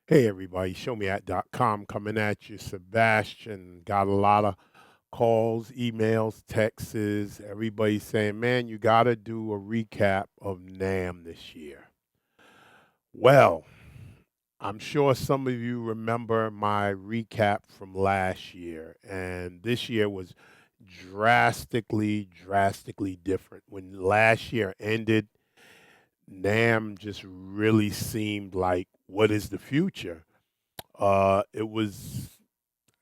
Hey everybody, showmeat.com coming at you. Sebastian got a lot of calls, emails, texts. Everybody saying, man, you got to do a recap of NAMM this year. Well, I'm sure some of you remember my recap from last year, and this year was drastically different. When last year ended, NAMM just really seemed like, what is the future? It was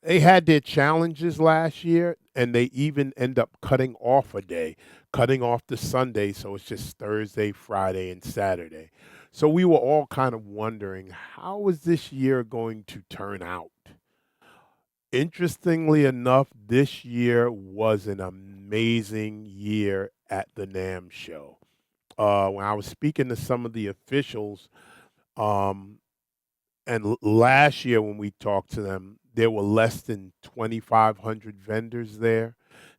They had their challenges last year, and they even end up cutting off a day, cutting off the Sunday, so it's just Thursday, Friday, and Saturday. So we were all kind of wondering, how is this year going to turn out? Interestingly enough, this year was an amazing year at the NAMM show. When I was speaking to some of the officials, um, last year when we talked to them, there were less than 2,500 vendors there.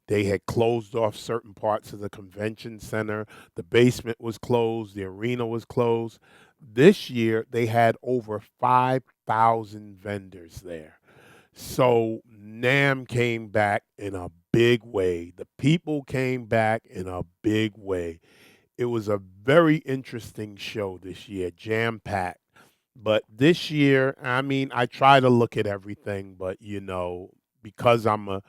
They had closed off certain parts of the convention center. The basement was closed. The arena was closed. This year, they had over 5,000 vendors there. So NAM came back in a big way. The people came back in a big way. It was a very interesting show this year, jam packed. But this year, I mean, I try to look at everything, but because I'm a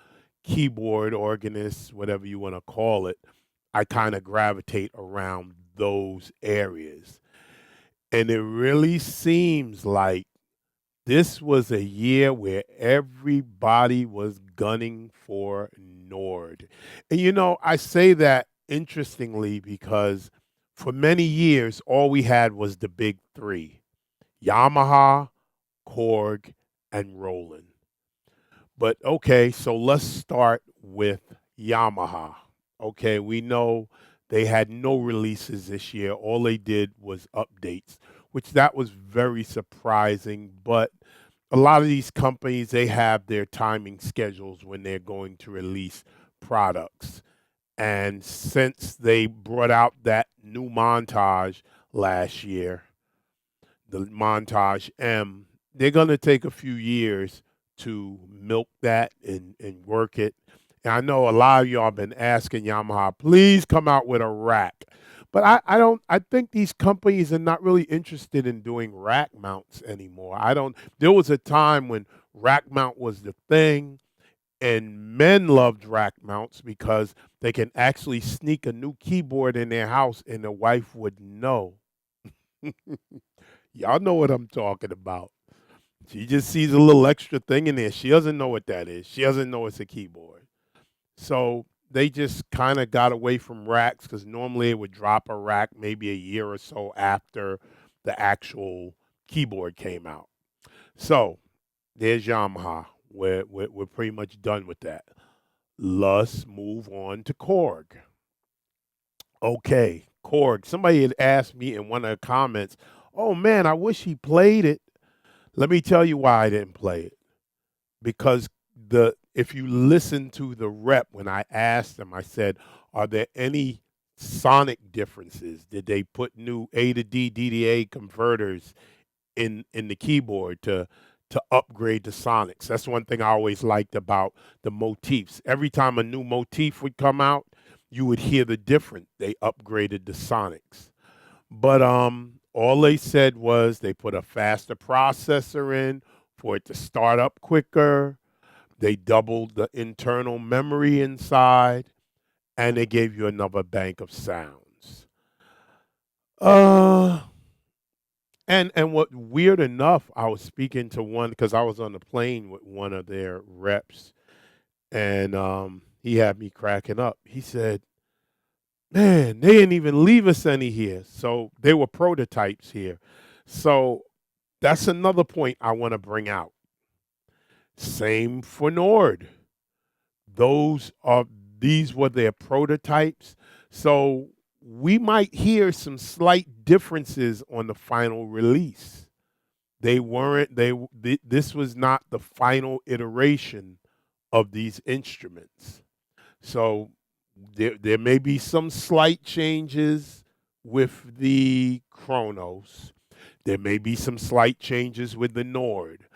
keyboard organist, whatever you want to call it, I kind of gravitate around those areas. And it really seems like this was a year where everybody was gunning for Nord. And I say that interestingly because for many years, all we had was the big three: Yamaha, Korg, and Roland. But okay, so let's start with Yamaha. Okay, we know they had no releases this year. All they did was updates, which that was very surprising. But a lot of these companies, they have their timing schedules when they're going to release products. And since they brought out that new montage last year, the montage M, they're going to take a few years to milk that and work it. And I know a lot of y'all been asking Yamaha, please come out with a rack. But I don't, I think these companies are not really interested in doing rack mounts anymore. There was a time when rack mount was the thing, and men loved rack mounts because they can actually sneak a new keyboard in their house and the wife would know. Y'all know what I'm talking about. She just sees a little extra thing in there. She doesn't know what that is. She doesn't know it's a keyboard. So they just kind of got away from racks because normally it would drop a rack maybe a year or so after the actual keyboard came out. So there's Yamaha. We're pretty much done with that. Let's move on to Korg. Okay, Korg. Somebody had asked me in one of the comments, oh man, I wish he played it. Let me tell you why I didn't play it. Because the if you listen to the rep when I asked them, I said, "Are there any sonic differences? Did they put new A to D DDA converters in the keyboard to upgrade the sonics?" That's one thing I always liked about the motifs. Every time a new motif would come out, you would hear the difference. They upgraded the sonics. But all they said was they put a faster processor in for it to start up quicker. They doubled the internal memory inside, and they gave you another bank of sounds. Uh, and what weird enough, I was speaking to one because I was on the plane with one of their reps, and he had me cracking up. He said, "Man, they didn't even leave us any here." So they were prototypes here. So that's another point I want to bring out. Same for Nord. Those are these were their prototypes. So we might hear some slight differences on the final release. They weren't this was not the final iteration of these instruments. So there may be some slight changes with the Chronos. There may be some slight changes with the Nord.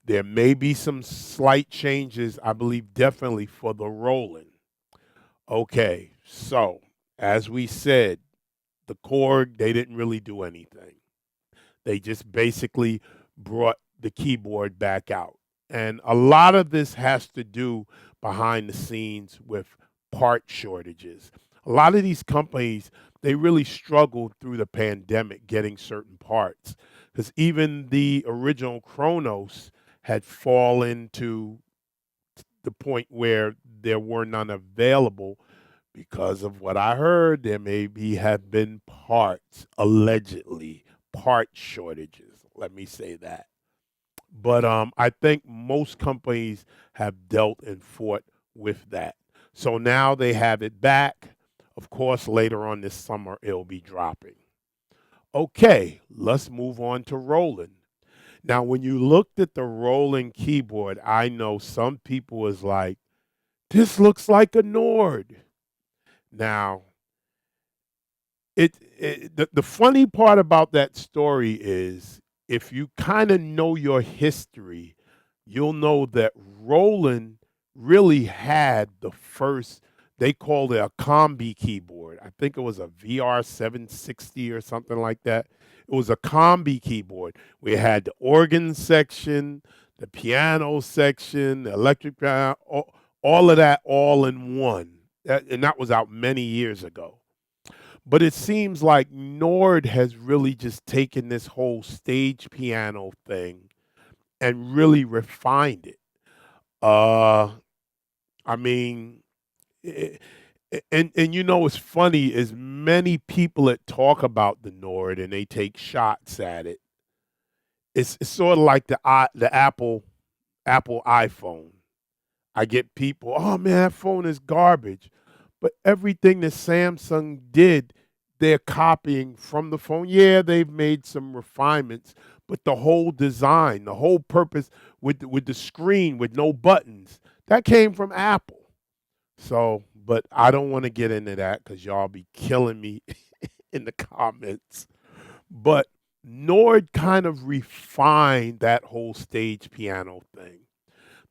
There may be some slight changes, I believe, definitely for the Roland. Okay, so as we said, the Korg, they didn't really do anything. They just basically brought the keyboard back out. And a lot of this has to do behind the scenes with part shortages. A lot of these companies, they really struggled through the pandemic getting certain parts because even the original Kronos had fallen to the point where there were none available because of what I heard. There maybe have been parts, allegedly, part shortages. Let me say that. But I think most companies have dealt and fought with that. So now they have it back. Of course, later on this summer, it'll be dropping. Okay, let's move on to Roland. Now, when you looked at the Roland keyboard, I know some people was like, this looks like a Nord. Now, the funny part about that story is if you kind of know your history, you'll know that Roland really had the first, they called it a combi keyboard. I think it was a VR 760 or something like that. It was a combi keyboard. We had the organ section, the piano section, the electric piano, all of that all in one. And that was out many years ago. But it seems like Nord has really just taken this whole stage piano thing and really refined it. Uh, I mean, I and you know what's funny is many people that talk about the Nord and they take shots at it. It's sort of like the Apple iPhone. I get people, oh man, that phone is garbage. But everything that Samsung did, they're copying from the phone. Yeah, they've made some refinements, but the whole design, the whole purpose with the screen with no buttons, that came from Apple. So, but I don't want to get into that because y'all be killing me in the comments. But Nord kind of refined that whole stage piano thing.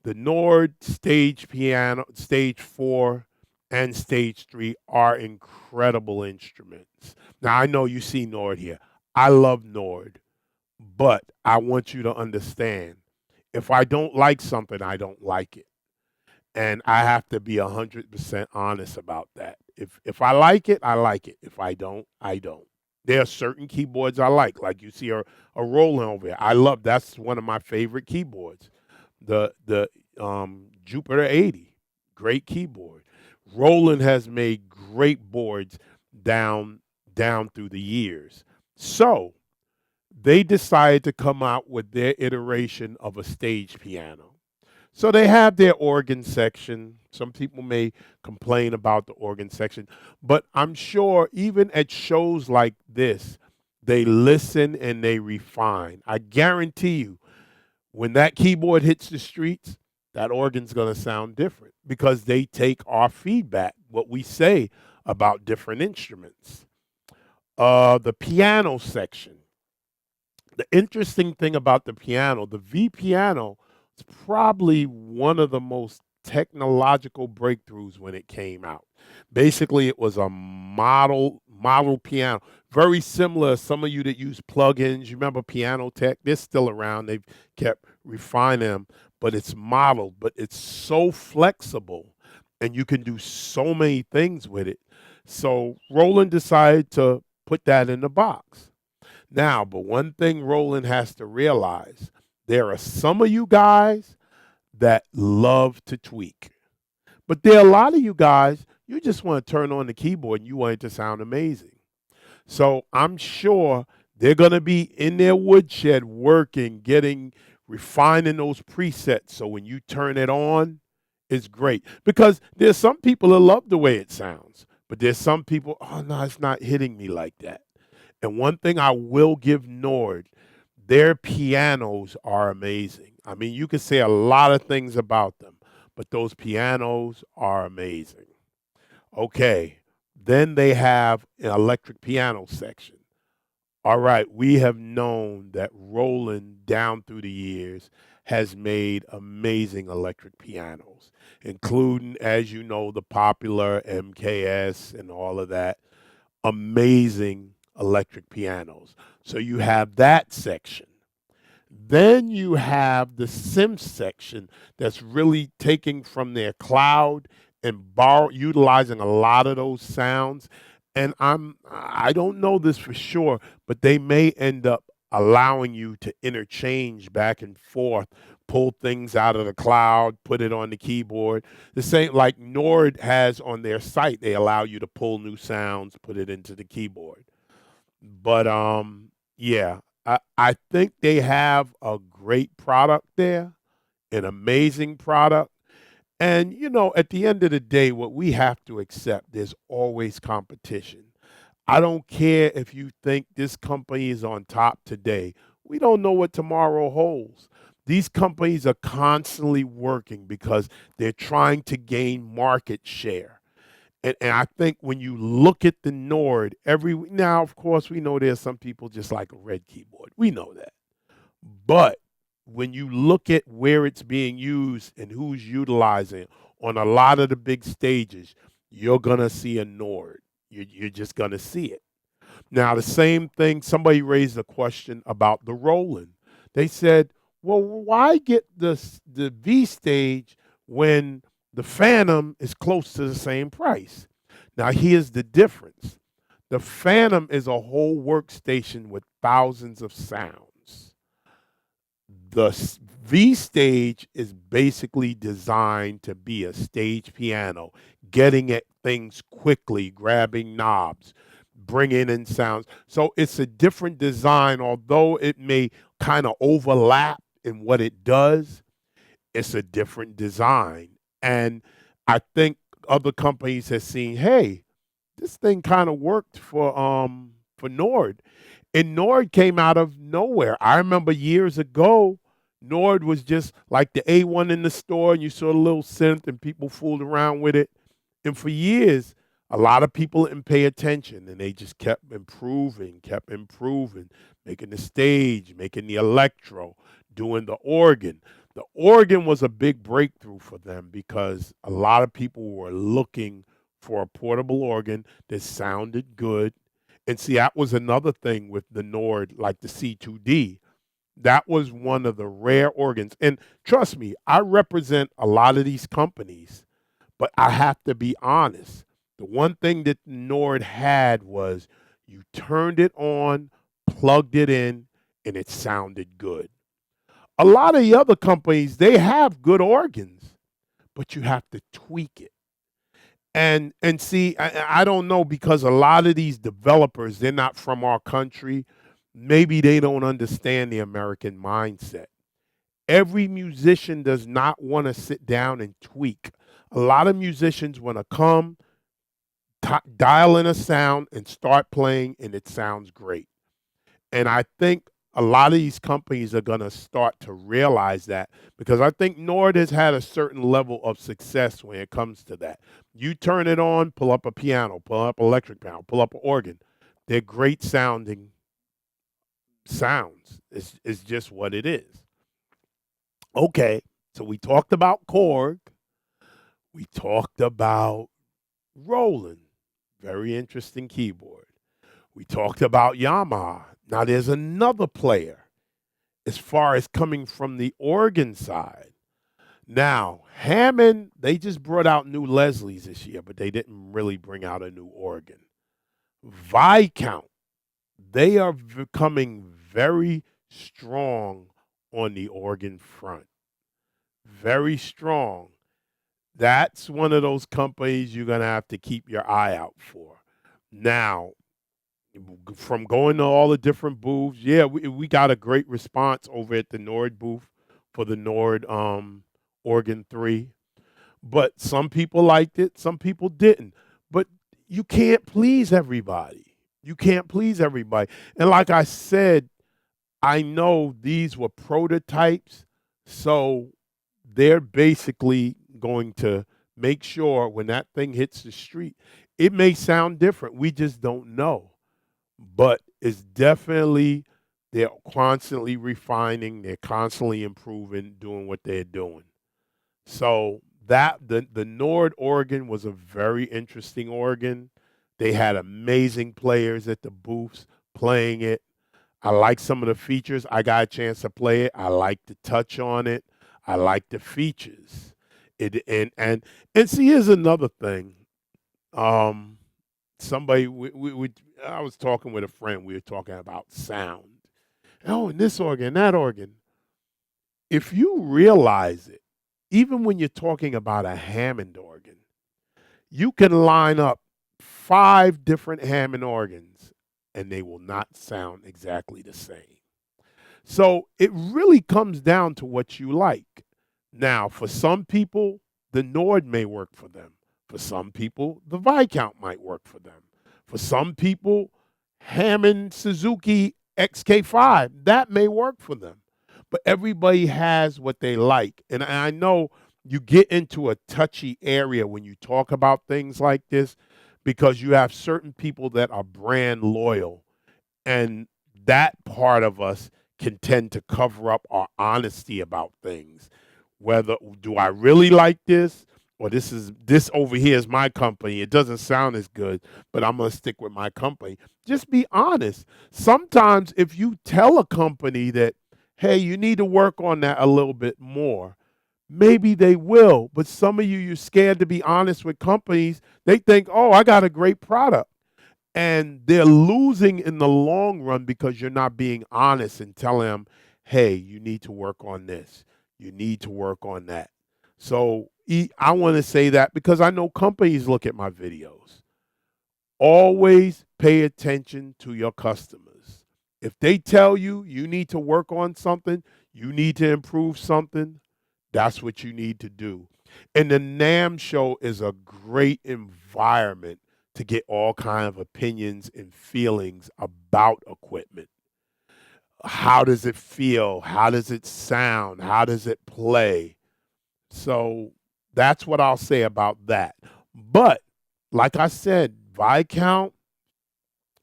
The Nord stage piano, stage 4 and stage 3 are incredible instruments. Now I know you see Nord here. I love Nord, but I want you to understand if I don't like something, I don't like it. And I have to be 100% honest about that. If I like it, I like it. If I don't, I don't. There are certain keyboards I like you see a Roland over here. I love that's one of my favorite keyboards. The Jupiter 80, great keyboard. Roland has made great boards down down through the years. So they decided to come out with their iteration of a stage piano. So they have their organ section. Some people may complain about the organ section, but I'm sure even at shows like this, they listen and they refine. I guarantee you, when that keyboard hits the streets, that organ's going to sound different because they take our feedback, what we say about different instruments. The piano section. The interesting thing about the piano, the V piano, is probably one of the most technological breakthroughs when it came out. Basically, it was a model piano, very similar. Some of you that use plugins, you remember Piano Tech? They're still around. They've kept refining them, but it's modeled. But it's so flexible, and you can do so many things with it. So Roland decided to put that in the box. Now, but one thing Roland has to realize there are some of you guys that love to tweak, but there are a lot of you guys, you just want to turn on the keyboard and you want it to sound amazing. So I'm sure they're going to be in their woodshed working, refining those presets. So when you turn it on, it's great. Because there's some people that love the way it sounds, but there's some people, oh no, it's not hitting me like that. And one thing I will give Nord, their pianos are amazing. I mean, you can say a lot of things about them, but those pianos are amazing. Okay, then they have an electric piano section. All right, we have known that Roland down through the years has made amazing electric pianos, including, as you know, the popular MKS and all of that. Amazing electric pianos. So you have that section. Then you have the sim section that's really taking from their cloud and utilizing a lot of those sounds. And I don't know this for sure, but they may end up allowing you to interchange back and forth, pull things out of the cloud, put it on the keyboard. The same like Nord has on their site, they allow you to pull new sounds, put it into the keyboard. But yeah, I think they have a great product there, an amazing product. And you know, at the end of the day, what we have to accept, there's always competition. I don't care if you think this company is on top today. We don't know what tomorrow holds. These companies are constantly working because they're trying to gain market share. And I think when you look at the Nord, now of course we know there's some people just like a red keyboard. We know that. But when you look at where it's being used and who's utilizing it on a lot of the big stages, you're gonna see a Nord. You're just gonna see it. Now the same thing. Somebody raised a question about the Roland. They said, "Well, why get the V stage when the Phantom is close to the same price?" Now here's the difference. The Phantom is a whole workstation with thousands of sounds. The V stage is basically designed to be a stage piano, getting at things quickly, grabbing knobs, bringing in sounds. So it's a different design, although it may kind of overlap in what it does, it's a different design. And I think other companies have seen, hey, this thing kind of worked for Nord. And Nord came out of nowhere. I remember years ago, Nord was just like the A1 in the store, and you saw the little synth, and people fooled around with it. And for years, a lot of people didn't pay attention, and they just kept improving, making the stage, making the electro, doing the organ. The organ was a big breakthrough for them because a lot of people were looking for a portable organ that sounded good. And see, that was another thing with the Nord, like the C2D. That was one of the rare organs. And trust me, I represent a lot of these companies, but I have to be honest. The one thing that Nord had was you turned it on, plugged it in, and it sounded good. A lot of the other companies, they have good organs, but you have to tweak it. And see, I don't know because a lot of these developers, they're not from our country. Maybe they don't understand the American mindset. Every musician does not want to sit down and tweak. A lot of musicians want to come, dial in a sound, and start playing, and it sounds great. And I think a lot of these companies are going to start to realize that because I think Nord has had a certain level of success when it comes to that. You turn it on, pull up a piano, pull up electric piano, pull up an organ. They're great sounding sounds. It's just what it is. Okay, so we talked about Korg. We talked about Roland. Very interesting keyboard. We talked about Yamaha. Now there's another player as far as coming from the organ side. Now, Hammond, they just brought out new Leslies this year, but they didn't really bring out a new organ. Viscount, they are becoming very strong on the organ front. Very strong. That's one of those companies you're going to have to keep your eye out for. Now, from going to all the different booths, yeah, we got a great response over at the Nord booth for the Nord Organ 3. But some people liked it, some people didn't. But you can't please everybody. You can't please everybody. And like I said, I know these were prototypes, so they're basically going to make sure when that thing hits the street, it may sound different. We just don't know. but it's definitely they're constantly refining, they're constantly improving, doing what they're doing. So that the Nord organ was a very interesting organ. They had amazing players at the booths playing it. I like some of the features. I got a chance to play it. I like the touch on it. I like the features. It and see, here's another thing. Um, somebody I was talking with a friend. We were talking about sound. Oh, and this organ, that organ. If you realize it, even when you're talking about a Hammond organ, you can line up 5 different Hammond organs, and they will not sound exactly the same. So it really comes down to what you like. Now, for some people, the Nord may work for them. For some people, the Viscount might work for them. For some people, Hammond Suzuki XK5, that may work for them. But everybody has what they like. And I know you get into a touchy area when you talk about things like this because you have certain people that are brand loyal, and that part of us can tend to cover up our honesty about things. Whether do I really like this, or this over here is my company. It doesn't sound as good, but I'm gonna stick with my company. Just be honest. Sometimes if you tell a company that, hey, you need to work on that a little bit more, maybe they will. But some of you're scared to be honest with companies. They think, oh, I got a great product, and they're losing in the long run because you're not being honest and telling them, hey, you need to work on this, you need to work on that. So I want to say that because I know companies look at my videos. Always pay attention to your customers. If they tell you you need to work on something, you need to improve something, that's what you need to do. And the NAMM show is a great environment to get all kind of opinions and feelings about equipment. How does it feel? How does it sound? How does it play? So that's what I'll say about that. But like I said, Viscount,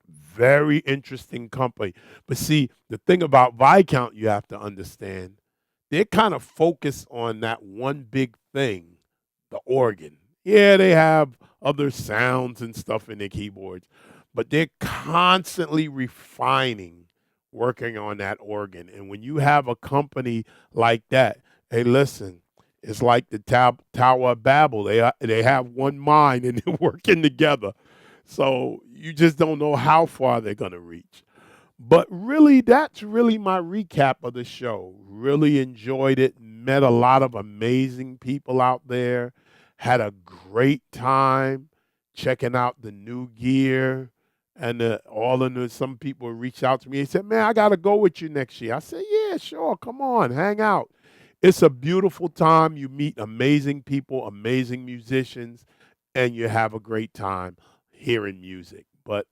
very interesting company. But see, the thing about Viscount you have to understand, they're kind of focused on that one big thing, the organ. Yeah, they have other sounds and stuff in their keyboards, but they're constantly refining, working on that organ. And when you have a company like that, hey, listen, it's like the Tower of Babel. They have one mind and they're working together. So you just don't know how far they're going to reach. But really, that's really my recap of the show. Really enjoyed it. Met a lot of amazing people out there. Had a great time checking out the new gear. And some people reached out to me and said, man, I got to go with you next year. I said, yeah, sure. Come on, hang out. It's a beautiful time. You meet amazing people, amazing musicians, and you have a great time hearing music. But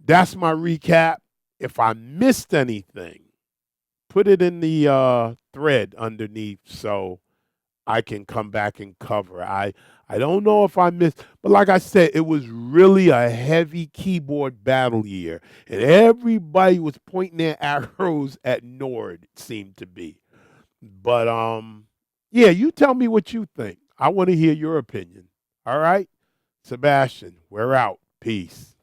that's my recap. If I missed anything, put it in the thread underneath so I can come back and cover. I don't know if I missed, but like I said, it was really a heavy keyboard battle year, and everybody was pointing their arrows at Nord. It seemed to be, but yeah. You tell me what you think. I want to hear your opinion. All right, Sebastian, we're out. Peace.